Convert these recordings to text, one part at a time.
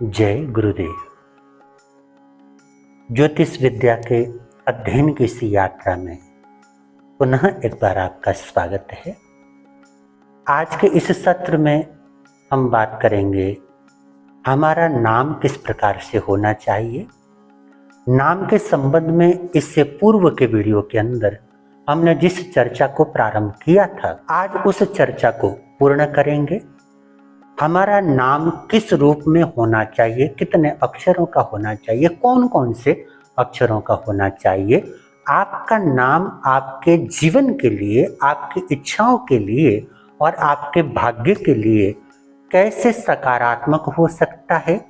जय गुरुदेव। ज्योतिष विद्या के अध्ययन की इसी यात्रा में पुनः एक बार आपका स्वागत है। आज के इस सत्र में हम बात करेंगे हमारा नाम किस प्रकार से होना चाहिए। नाम के संबंध में इससे पूर्व के वीडियो के अंदर हमने जिस चर्चा को प्रारंभ किया था, आज उस चर्चा को पूर्ण करेंगे। हमारा नाम किस रूप में होना चाहिए, कितने अक्षरों का होना चाहिए, कौन कौन से अक्षरों का होना चाहिए। आपका नाम आपके जीवन के लिए, आपकी इच्छाओं के लिए और आपके भाग्य के लिए कैसे सकारात्मक हो सकता है।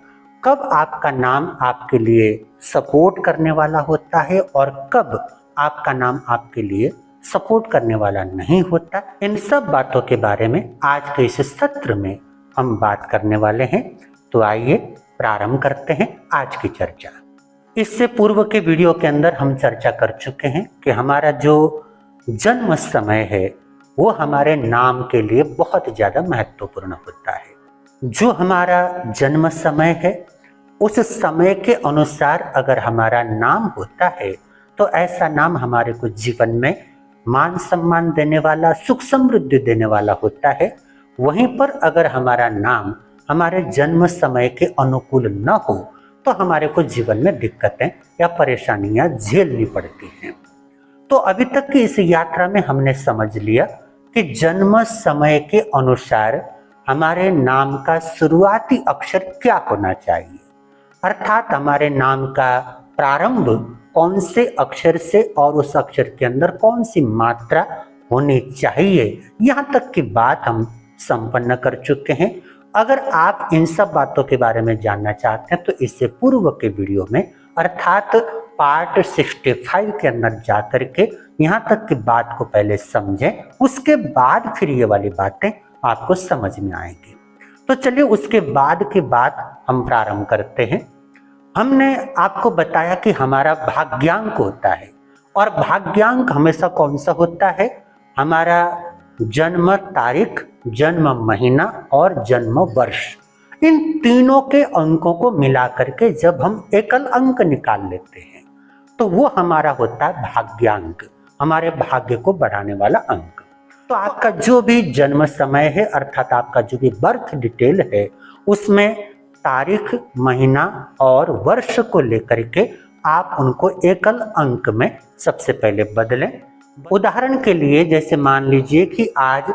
कब आपका नाम आपके लिए सपोर्ट करने वाला होता है और कब आपका नाम आपके लिए सपोर्ट करने वाला नहीं होता। इन सब बातों के बारे में आज के इस सत्र में हम बात करने वाले हैं। तो आइए प्रारंभ करते हैं आज की चर्चा। इससे पूर्व के वीडियो के अंदर हम चर्चा कर चुके हैं कि हमारा जो जन्म समय है वो हमारे नाम के लिए बहुत ज़्यादा महत्वपूर्ण होता है। जो हमारा जन्म समय है उस समय के अनुसार अगर हमारा नाम होता है तो ऐसा नाम हमारे को जीवन में मान सम्मान देने वाला, सुख समृद्धि देने वाला होता है। वहीं पर अगर हमारा नाम हमारे जन्म समय के अनुकूल न हो तो हमारे को जीवन में दिक्कतें या परेशानियां झेलनी पड़ती हैं। तो अभी तक की इस यात्रा में हमने समझ लिया कि जन्म समय के अनुसार हमारे नाम का शुरुआती अक्षर क्या होना चाहिए, अर्थात हमारे नाम का प्रारंभ कौन से अक्षर से और उस अक्षर के अंदर कौन सी मात्रा होनी चाहिए, यहाँ तक की बात हम संपन्न कर चुके हैं। अगर आप इन सब बातों के बारे में जानना चाहते हैं तो इससे पूर्व के वीडियो में अर्थात पार्ट 65 के अंदर जाकर के यहाँ तक की बात को पहले समझें, उसके बाद फिर ये वाली बातें आपको समझ में आएंगी। तो चलिए उसके बाद की बात हम प्रारंभ करते हैं। हमने आपको बताया कि हमारा भाग्यांक होता है और भाग्यांक हमेशा कौन सा होता है, हमारा जन्म तारीख, जन्म महीना और जन्म वर्ष। इन तीनों के अंकों को मिला करके जब हम एकल अंक निकाल लेते हैं तो वो हमारा होता है भाग्यांक, हमारे भाग्य को बढ़ाने वाला अंक। तो आपका जो भी जन्म समय है अर्थात आपका जो भी बर्थ डिटेल है उसमें तारीख, महीना और वर्ष को लेकर के आप उनको एकल अंक में सबसे पहले बदलें। उदाहरण के लिए जैसे मान लीजिए कि आज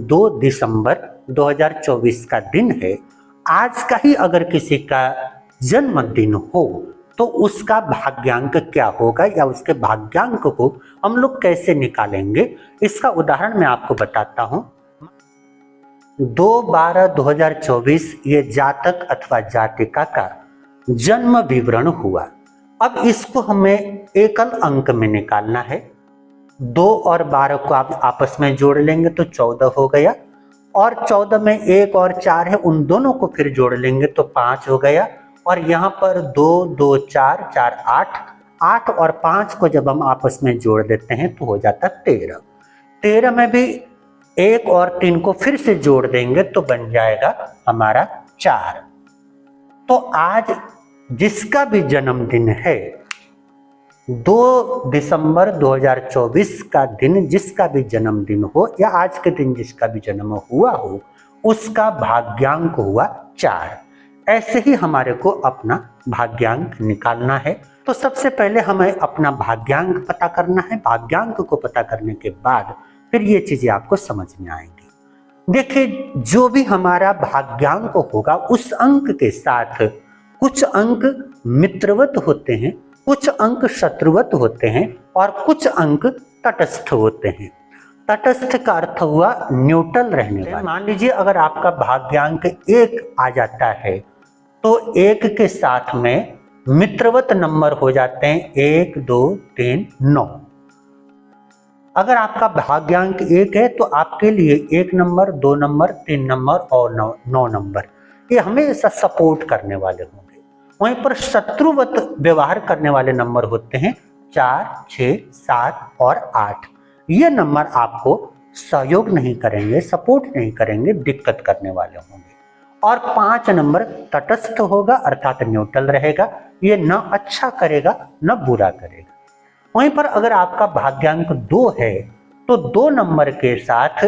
2 दिसंबर 2024 का दिन है। आज का ही अगर किसी का जन्मदिन हो तो उसका भाग्यांक क्या होगा या उसके भाग्यांक को हम लोग कैसे निकालेंगे, इसका उदाहरण मैं आपको बताता हूं। 2/12/2024 ये जातक अथवा जातिका का जन्म विवरण हुआ। अब इसको हमें एकल अंक में निकालना है। 2 और 12 को आप आपस में जोड़ लेंगे तो 14 हो गया और 14 में 1 और 4 है, उन दोनों को फिर जोड़ लेंगे तो 5 हो गया और यहाँ पर 2 2 4 4 8 और 5 को जब हम आपस में जोड़ देते हैं तो हो जाता 13। 13 में भी 1 और 3 को फिर से जोड़ देंगे तो बन जाएगा हमारा 4। तो आज जिसका भी जन्मदिन है 2 दिसंबर 2024 का दिन जिसका भी जन्मदिन हो या आज के दिन जिसका भी जन्म हुआ हो उसका भाग्यांक हुआ 4। ऐसे ही हमारे को अपना भाग्यांक निकालना है। तो सबसे पहले हमें अपना भाग्यांक पता करना है। भाग्यांक को पता करने के बाद फिर ये चीजें आपको समझ में आएंगी। देखिए जो भी हमारा भाग्यांक होगा उस अंक के साथ कुछ अंक मित्रवत होते हैं, कुछ अंक शत्रुवत होते हैं और कुछ अंक तटस्थ होते हैं। तटस्थ का अर्थ हुआ न्यूट्रल रहने वाला। मान लीजिए अगर आपका भाग्यांक 1 आ जाता है तो 1 के साथ में मित्रवत नंबर हो जाते हैं 1 2 3 9। अगर आपका भाग्यांक 1 है तो आपके लिए 1 नंबर, 2 नंबर, 3 नंबर और 9 नंबर ये हमेशा सपोर्ट करने वाले होंगे। वहीं पर शत्रुवत व्यवहार करने वाले नंबर होते हैं 4 6 7 और 8। ये नंबर आपको सहयोग नहीं करेंगे, सपोर्ट नहीं करेंगे, दिक्कत करने वाले होंगे। और 5 नंबर तटस्थ होगा अर्थात न्यूट्रल रहेगा, ये न अच्छा करेगा न बुरा करेगा। वहीं पर अगर आपका भाग्यांक 2 है तो 2 नंबर के साथ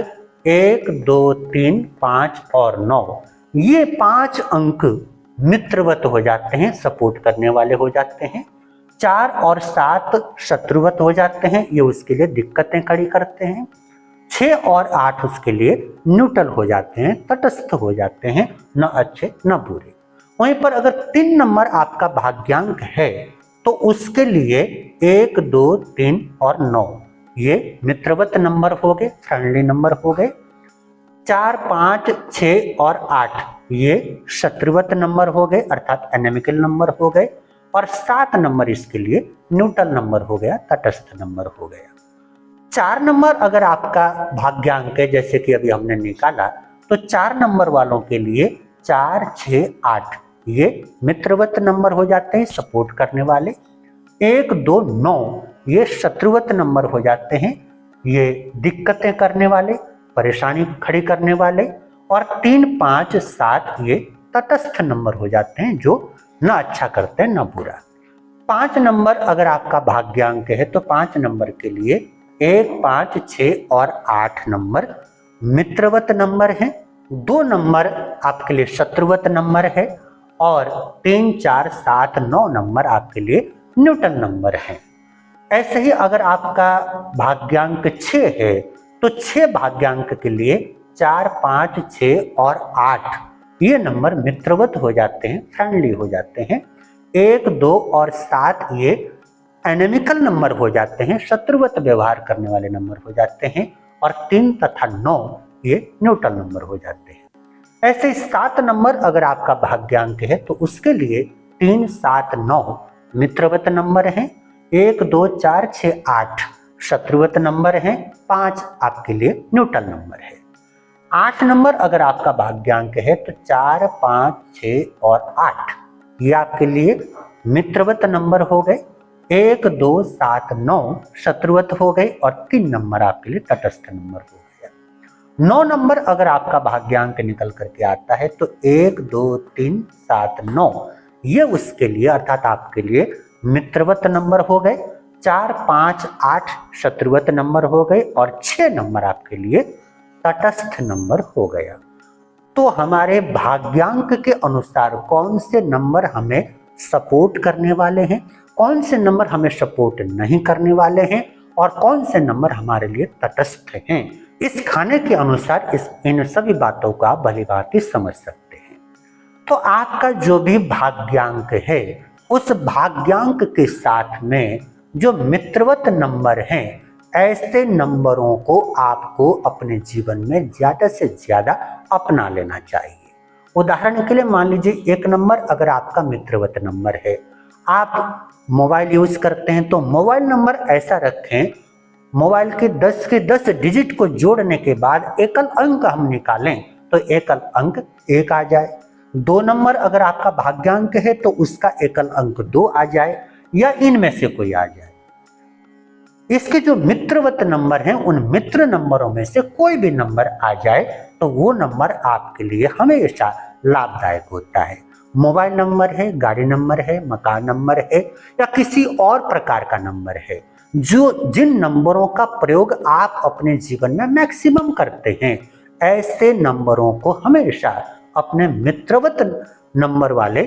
1, 2, 3, 5 और 9 ये 5 अंक मित्रवत हो जाते हैं, सपोर्ट करने वाले हो जाते हैं। 4 और 7 शत्रुवत हो जाते हैं, ये उसके लिए दिक्कतें खड़ी करते हैं। 6 और 8 उसके लिए न्यूट्रल हो जाते हैं, तटस्थ हो जाते हैं, न अच्छे न बुरे। वहीं पर अगर 3 नंबर आपका भाग्यांक है तो उसके लिए 1, 2, 3 और 9 ये मित्रवत नंबर हो गए, फ्रेंडली नंबर हो गए। 4, 5, 6 और 8 ये शत्रुवत नंबर हो गए अर्थात एनेमिकल नंबर हो गए। और 7 नंबर इसके लिए न्यूट्रल नंबर हो गया, तटस्थ नंबर हो गया। 4 नंबर अगर आपका भाग्यांक है जैसे कि अभी हमने निकाला तो 4 नंबर वालों के लिए 4, 6, 8 ये मित्रवत नंबर हो जाते हैं, सपोर्ट करने वाले। 1, 2, 9 ये शत्रुवत नंबर हो जाते हैं, ये दिक्कतें करने वाले, परेशानी खड़ी करने वाले। और 3, 5, 7 ये तटस्थ नंबर हो जाते हैं, जो न अच्छा करते हैं न बुरा। 5 नंबर अगर आपका भाग्यांक है तो 5 नंबर के लिए 1, 5, 6 और 8 नंबर मित्रवत नंबर हैं। 2 नंबर आपके लिए शत्रुवत नंबर है और 3, 4, 7, 9 नंबर आपके लिए न्यूट्रल नंबर है। ऐसे ही अगर आपका भाग्यांक 6 है तो 6 भाग्यांक के लिए 4, 5, 6 और 8 ये नंबर मित्रवत हो जाते हैं, फ्रेंडली हो जाते हैं। 1, 2 और 7 ये एनेमिकल नंबर हो जाते हैं, शत्रुवत व्यवहार करने वाले नंबर हो जाते हैं। और 3 तथा 9 ये न्यूट्रल नंबर हो जाते हैं। ऐसे 7 नंबर अगर आपका भाग्यांक है तो उसके लिए 3, 7, 9 मित्रवत नंबर हैं। 1, 2, 4, 6, 8 शत्रुवत नंबर हैं। 5 आपके लिए न्यूट्रल नंबर है। 8 नंबर अगर आपका भाग्यांक है तो 4, 5, 6 और 8 ये आपके लिए मित्रवत नंबर हो गए। 1, 2, 7, 9 शत्रुवत हो गए और 3 नंबर आपके लिए तटस्थ नंबर हो गया। 9 नंबर अगर आपका भाग्यांक निकल करके आता है तो 1, 2, 3, 7, 9 ये उसके लिए अर्थात आपके लिए मित्रवत नंबर हो गए। 4, 5, 8 शत्रुवत नंबर हो गए और 6 नंबर आपके लिए तटस्थ नंबर हो गया। तो हमारे भाग्यांक के अनुसार कौन से नंबर हमें सपोर्ट करने वाले हैं, कौन से नंबर हमें सपोर्ट नहीं करने वाले हैं और कौन से नंबर हमारे लिए तटस्थ हैं, इस खाने के अनुसार इन सभी बातों को आप भली भांति समझ सकते हैं। तो आपका जो भी भाग्यांक है उस भाग्यांक के साथ में जो मित्रवत नंबर हैं ऐसे नंबरों को आपको अपने जीवन में ज्यादा से ज्यादा अपना लेना चाहिए। उदाहरण के लिए मान लीजिए 1 नंबर अगर आपका मित्रवत नंबर है, आप मोबाइल यूज करते हैं तो मोबाइल नंबर ऐसा रखें, मोबाइल के 10 डिजिट को जोड़ने के बाद एकल अंक हम निकालें तो एकल अंक 1 आ जाए। 2 नंबर अगर आपका भाग्यांक है तो उसका एकल अंक 2 आ जाए या इनमें से कोई आ जाए। इसके जो मित्रवत नंबर हैं उन मित्र नंबरों में से कोई भी नंबर आ जाए तो वो नंबर आपके लिए हमेशा लाभदायक होता है। मोबाइल नंबर है, गाड़ी नंबर है, मकान नंबर है या किसी और प्रकार का नंबर है, जो जिन नंबरों का प्रयोग आप अपने जीवन में मैक्सिमम करते हैं ऐसे नंबरों को हमेशा अपने मित्रवत नंबर वाले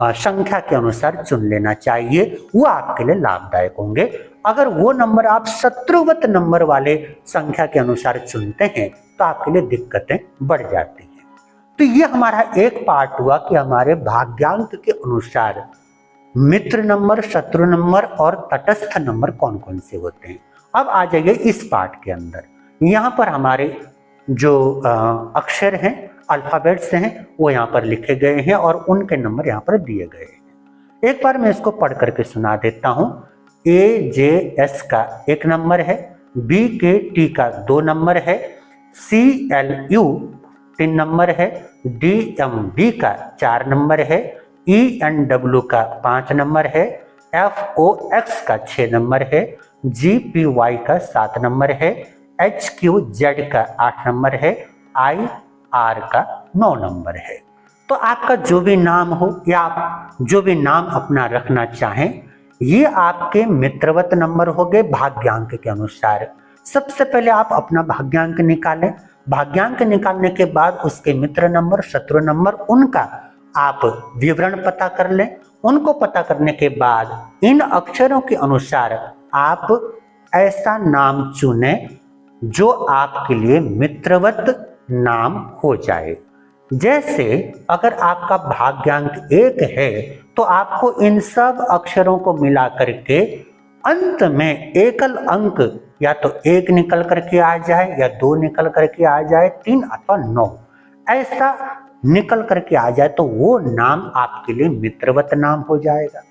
संख्या के अनुसार चुन लेना चाहिए, वो आपके लिए लाभदायक होंगे। अगर वो नंबर आप शत्रुवत नंबर वाले संख्या के अनुसार चुनते हैं तो आपके लिए दिक्कतें बढ़ जाती हैं। तो ये हमारा एक पार्ट हुआ कि हमारे भाग्यांक के अनुसार मित्र नंबर, शत्रु नंबर और तटस्थ नंबर कौन कौन से होते हैं। अब आ जाइए इस पार्ट के अंदर। यहाँ पर हमारे जो अक्षर हैं, अल्फाबेट्स हैं, वो यहाँ पर लिखे गए हैं और उनके नंबर यहाँ पर दिए गए हैं। एक बार मैं इसको पढ़ करके सुना देता हूँ। AJS का 1 नंबर है, BKT का 2 नंबर है, CLU 3 नंबर है, DMB का 4 नंबर है, ENW का 5 नंबर है, FOX का 6 नंबर है, GPY का 7 नंबर है, HQZ का 8 नंबर है, IR का 9 नंबर है। तो आपका जो भी नाम हो या आप जो भी नाम अपना रखना चाहें, ये आपके मित्रवत नंबर हो गए भाग्यांक के अनुसार। सबसे पहले आप अपना भाग्यांक निकालें। भाग्यांक निकालने के बाद उसके मित्र नंबर, शत्रु नंबर, उनका आप विवरण पता कर लें। उनको पता करने के बाद इन अक्षरों के अनुसार आप ऐसा नाम चुने जो आपके लिए मित्रवत नाम हो जाए। जैसे अगर आपका भाग्यांक 1 है तो आपको इन सब अक्षरों को मिला करके अंत में एकल अंक या तो 1 निकल करके आ जाए या 2 निकल करके आ जाए, 3 अथवा 9 ऐसा निकल करके आ जाए तो वो नाम आपके लिए मित्रवत नाम हो जाएगा।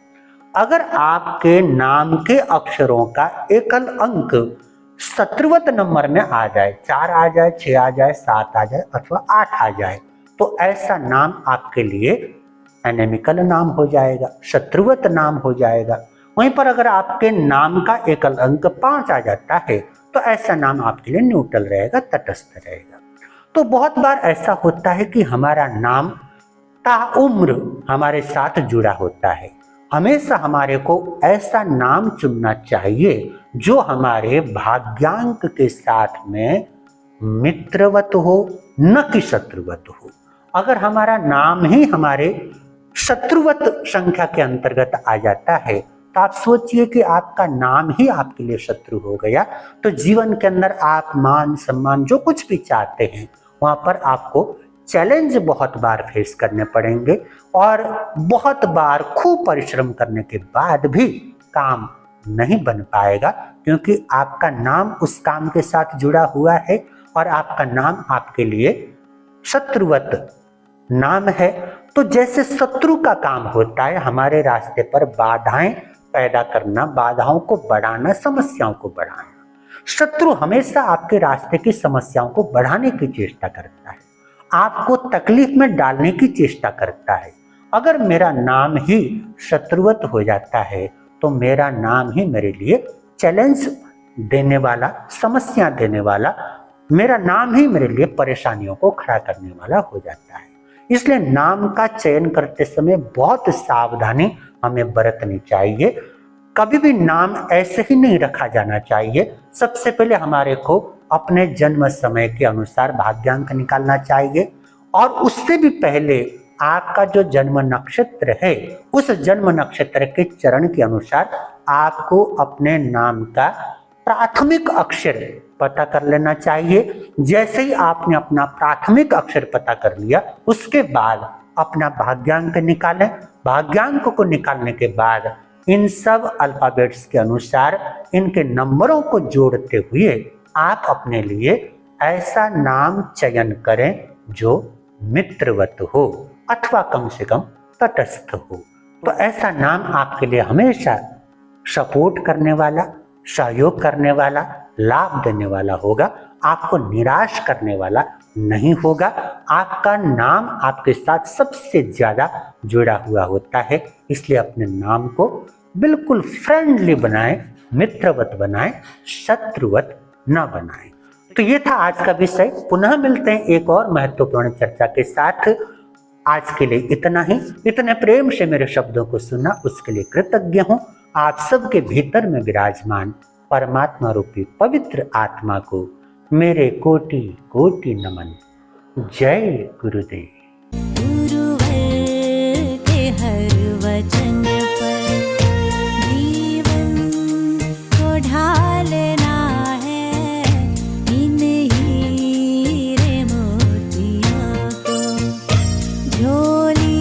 अगर आपके नाम के अक्षरों का एकल अंक शत्रुवत नंबर में आ जाए, 4 आ जाए, 6 आ जाए, 7 आ जाए अथवा 8 आ जाए, तो ऐसा नाम आपके लिए एनेमिकल नाम हो जाएगा, शत्रुवत नाम हो जाएगा। वहीं पर अगर आपके नाम का एकल अंक 5 आ जाता है तो ऐसा नाम आपके लिए न्यूट्रल रहेगा, तटस्थ रहेगा। तो बहुत बार ऐसा होता है कि हमारा नाम ताउम्र हमारे साथ जुड़ा होता है। हमेशा हमारे को ऐसा नाम चुनना चाहिए जो हमारे भाग्यांक के साथ में मित्रवत हो, न कि शत्रुवत हो। अगर हमारा नाम ही हमारे शत्रुवत संख्या के अंतर्गत आ जाता है तो आप सोचिए कि आपका नाम ही आपके लिए शत्रु हो गया, तो जीवन के अंदर आप मान सम्मान जो कुछ भी चाहते हैं वहां पर आपको चैलेंज बहुत बार फेस करने पड़ेंगे और बहुत बार खूब परिश्रम करने के बाद भी काम नहीं बन पाएगा, क्योंकि आपका नाम उस काम के साथ जुड़ा हुआ है और आपका नाम आपके लिए शत्रुवत नाम है। तो जैसे शत्रु का काम होता है हमारे रास्ते पर बाधाएं पैदा करना, बाधाओं को बढ़ाना, समस्याओं को बढ़ाना, शत्रु हमेशा आपके रास्ते की समस्याओं को बढ़ाने की चेष्टा करता है, आपको तकलीफ में डालने की चेष्टा करता है। अगर मेरा नाम ही शत्रुवत हो जाता है तो मेरा नाम ही मेरे लिए चैलेंज देने वाला, समस्या देने वाला, मेरा नाम ही मेरे लिए परेशानियों को खड़ा करने वाला हो जाता है। इसलिए नाम का चयन करते समय बहुत सावधानी हमें बरतनी चाहिए। कभी भी नाम ऐसे ही नहीं रखा जाना चाहिए। सबसे पहले हमारे को अपने जन्म समय के अनुसार भाग्यांक निकालना चाहिए और उससे भी पहले आपका जो जन्म नक्षत्र है उस जन्म नक्षत्र के चरण के अनुसार आपको अपने नाम का प्राथमिक अक्षर पता कर लेना चाहिए। जैसे ही आपने अपना प्राथमिक अक्षर पता कर लिया उसके बाद अपना भाग्यांक निकालें। भाग्यांक को निकालने के बाद इन सब अल्फाबेट्स के अनुसार इनके नंबरों को जोड़ते हुए आप अपने लिए ऐसा नाम चयन करें जो मित्रवत हो अथवा कम से कम तटस्थ हो। तो ऐसा नाम आपके लिए हमेशा सपोर्ट करने वाला, सहयोग करने वाला, लाभ देने वाला होगा, आपको निराश करने वाला नहीं होगा। आपका नाम आपके साथ सबसे ज्यादा जुड़ा हुआ होता है, इसलिए अपने नाम को बिल्कुल फ्रेंडली बनाएं, मित्रवत बनाएं, शत्रुवत न बनाएं। तो ये था आज का विषय। पुनः मिलते हैं एक और महत्वपूर्ण चर्चा के साथ। आज के लिए इतना ही। इतने प्रेम से मेरे शब्दों को सुना उसके लिए कृतज्ञ हूँ। आप सबके भीतर में विराजमान परमात्मा रूपी पवित्र आत्मा को मेरे कोटि कोटि नमन। जय गुरुदेव। गुरुवर के हर वचन पर जीवन को ढालना है, इन हीरे मोतियों को झोली